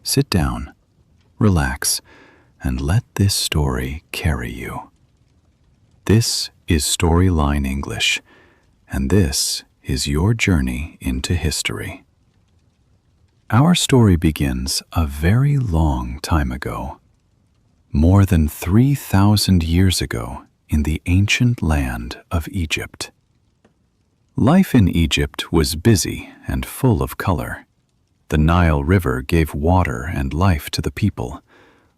Sit down, relax, and let this story carry you. This is Storyline English, and this is your journey into history. Our story begins a very long time ago. More than 3,000 years ago in the ancient land of Egypt. Life in Egypt was busy and full of color. The Nile River gave water and life to the people.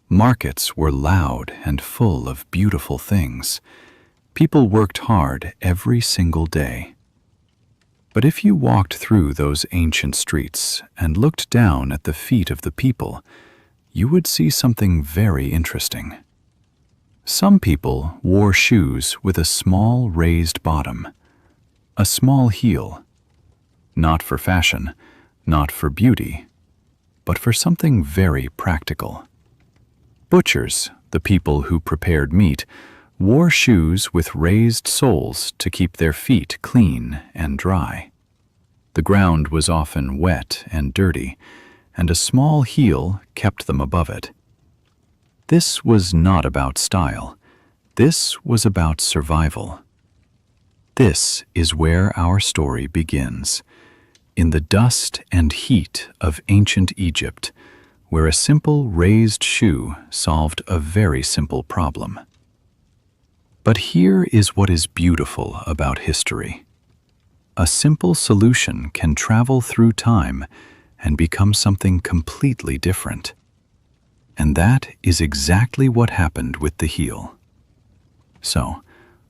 Markets were loud and full of beautiful things. People worked hard every single day. But if you walked through those ancient streets and looked down at the feet of the people, you would see something very interesting. Some people wore shoes with a small raised bottom, a small heel, not for fashion, not for beauty, but for something very practical. Butchers, the people who prepared meat, wore shoes with raised soles to keep their feet clean and dry. The ground was often wet and dirty, and a small heel kept them above it. This was not about style. This was about survival. This is where our story begins, in the dust and heat of ancient Egypt, where a simple raised shoe solved a very simple problem. But here is what is beautiful about history. A simple solution can travel through time and become something completely different. And that is exactly what happened with the heel. So,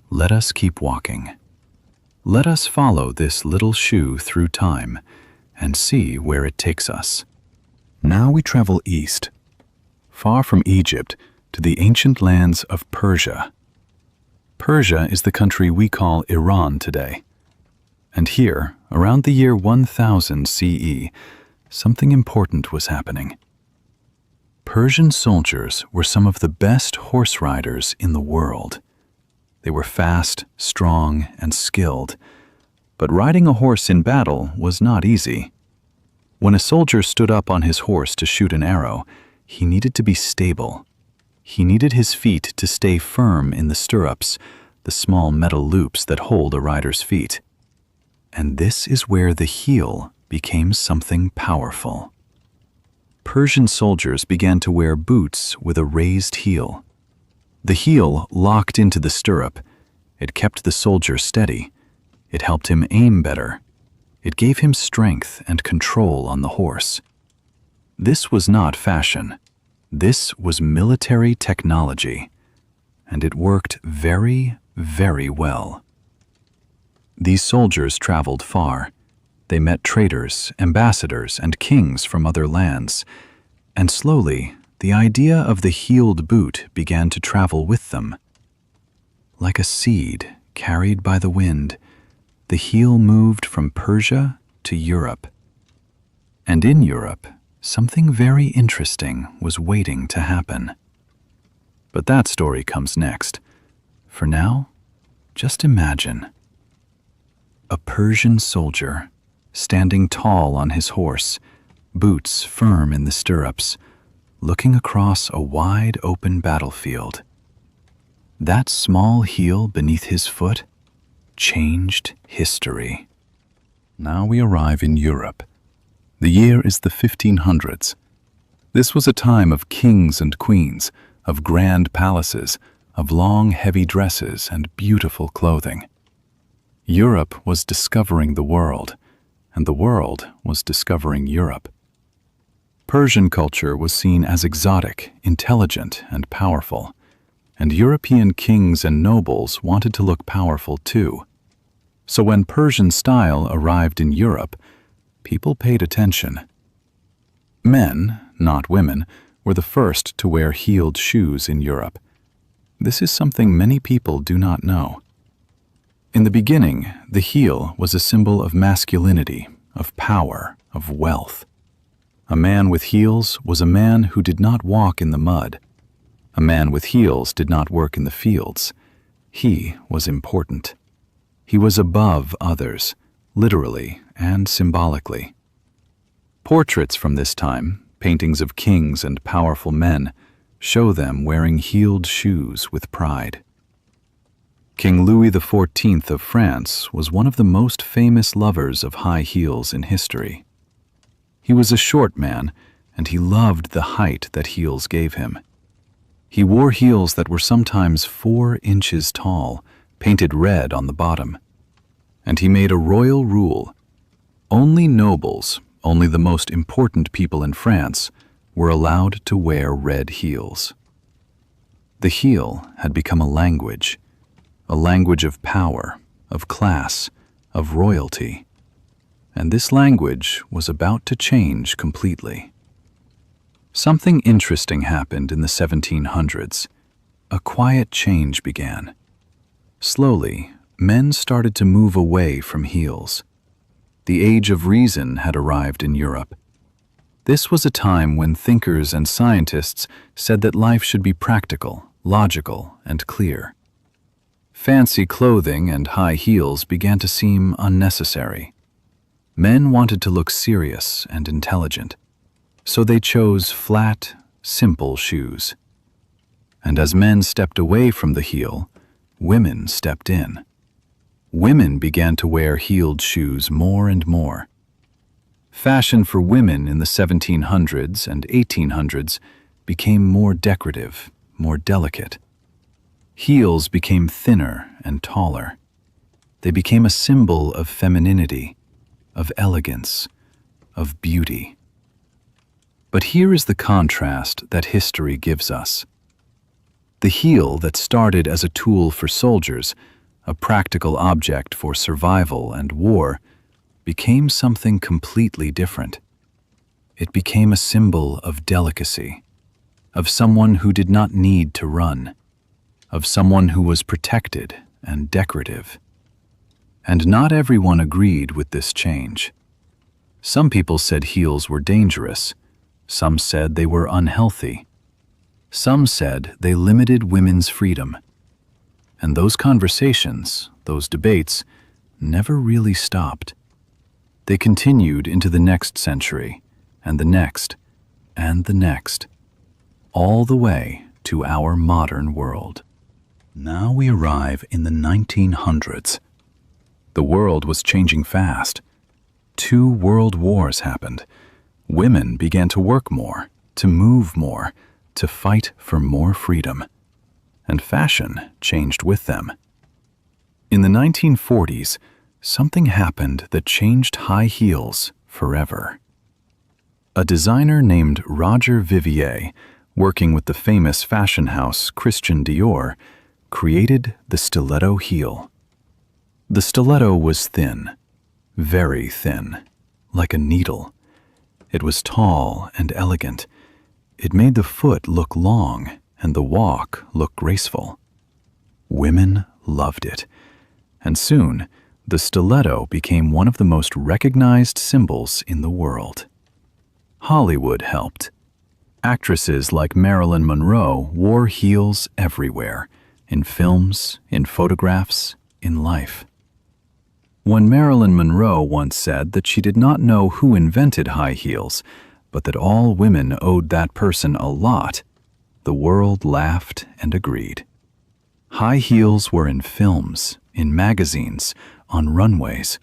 let us keep walking. Let us follow this little shoe through time and see where it takes us. Now we travel east, far from Egypt, to the ancient lands of Persia. Persia is the country we call Iran today. And here, around the year 1000 CE, something important was happening. Persian soldiers were some of the best horse riders in the world. They were fast, strong, and skilled. But riding a horse in battle was not easy. When a soldier stood up on his horse to shoot an arrow, he needed to be stable. He needed his feet to stay firm in the stirrups, the small metal loops that hold a rider's feet. And this is where the heel became something powerful. Persian soldiers began to wear boots with a raised heel. The heel locked into the stirrup. It kept the soldier steady. It helped him aim better. It gave him strength and control on the horse. This was not fashion. This was military technology. And it worked very, very well. These soldiers traveled far. They met traders, ambassadors, and kings from other lands. And slowly, the idea of the heeled boot began to travel with them. Like a seed carried by the wind, the heel moved from Persia to Europe. And in Europe, something very interesting was waiting to happen. But that story comes next. For now, just imagine a Persian soldier standing tall on his horse, boots firm in the stirrups, looking across a wide open battlefield. That small heel beneath his foot changed history. Now we arrive in Europe. The year is the 1500s. This was a time of kings and queens, of grand palaces, of long, heavy dresses and beautiful clothing. Europe was discovering the world, and the world was discovering Europe. Persian culture was seen as exotic, intelligent, and powerful, and European kings and nobles wanted to look powerful too. So when Persian style arrived in Europe, people paid attention. Men, not women, were the first to wear heeled shoes in Europe. This is something many people do not know. In the beginning, the heel was a symbol of masculinity, of power, of wealth. A man with heels was a man who did not walk in the mud. A man with heels did not work in the fields. He was important. He was above others, literally and symbolically. Portraits from this time, Paintings of kings and powerful men show them wearing heeled shoes with pride. King Louis XIV of France was one of the most famous lovers of high heels in history. He was a short man, and he loved the height that heels gave him. He wore heels that were sometimes 4 inches tall, painted red on the bottom. And he made a royal rule. Only nobles, only the most important people in France, were allowed to wear red heels. The heel had become a language of power, of class, of royalty. And this language was about to change completely. Something interesting happened in the 1700s. A quiet change began. Slowly, men started to move away from heels. The age of reason had arrived in Europe. This was a time when thinkers and scientists said that life should be practical, logical, and clear. Fancy clothing and high heels began to seem unnecessary. Men wanted to look serious and intelligent, so they chose flat, simple shoes. And as men stepped away from the heel, women stepped in. Women began to wear heeled shoes more and more. Fashion for women in the 1700s and 1800s became more decorative, more delicate. Heels became thinner and taller. They became a symbol of femininity, of elegance, of beauty. But here is the contrast that history gives us. The heel that started as a tool for soldiers, a practical object for survival and war, became something completely different. It became a symbol of delicacy, of someone who did not need to run, of someone who was protected and decorative. And not everyone agreed with this change. Some people said heels were dangerous. Some said they were unhealthy. Some said they limited women's freedom. And those conversations, those debates, never really stopped. They continued into the next century, and the next, and the next, all the way to our modern world. Now we arrive in the 1900s. The world was changing fast. 2 world wars happened. Women began to work more, to move more, to fight for more freedom. And fashion changed with them. In the 1940s, something happened that changed high heels forever. A designer named Roger Vivier, working with the famous fashion house Christian Dior, created the stiletto heel. The stiletto was thin, very thin, like a needle. It was tall and elegant. It made the foot look long and the walk look graceful. Women loved it, and soon the stiletto became one of the most recognized symbols in the world. Hollywood helped. Actresses like Marilyn Monroe wore heels everywhere, in films, in photographs, in life. When Marilyn Monroe once said that she did not know who invented high heels, but that all women owed that person a lot, the world laughed and agreed. High heels were in films, in magazines, on runways.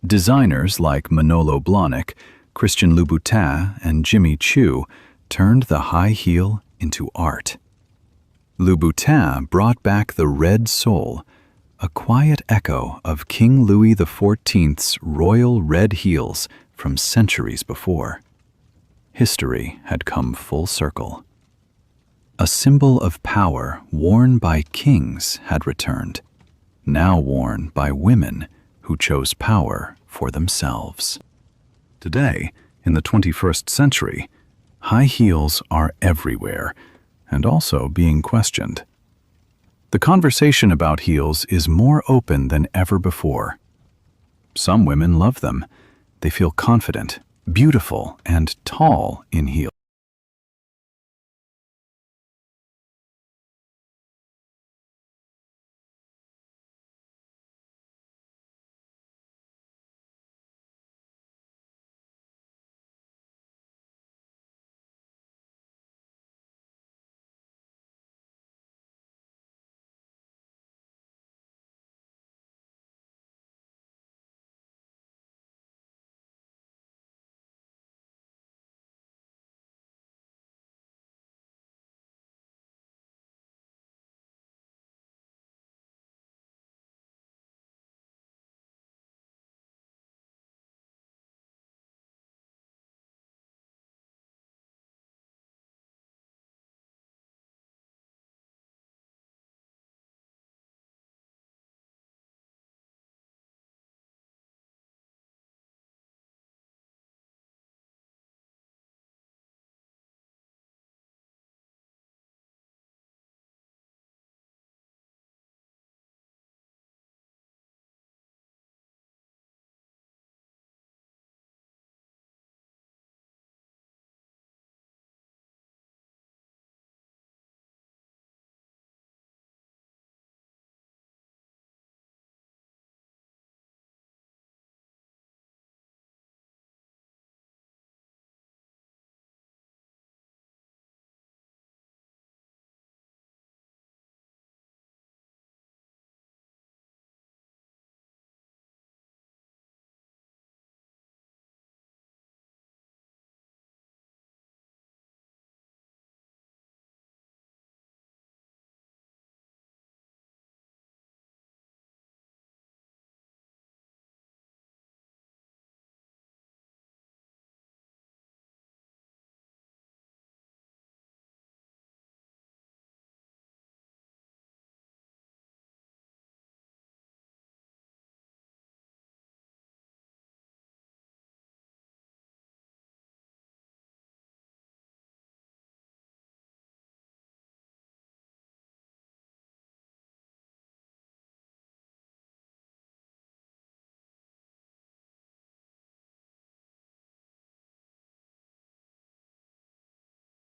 Designers like Manolo Blahnik, Christian Louboutin, and Jimmy Choo turned the high heel into art. Louboutin brought back the red sole, a quiet echo of King Louis XIV's royal red heels from centuries before. History had come full circle. A symbol of power worn by kings had returned, now worn by women who chose power for themselves. Today, in the 21st century, high heels are everywhere and also being questioned. The conversation about heels is more open than ever before. Some women love them. They feel confident, beautiful, and tall in heels.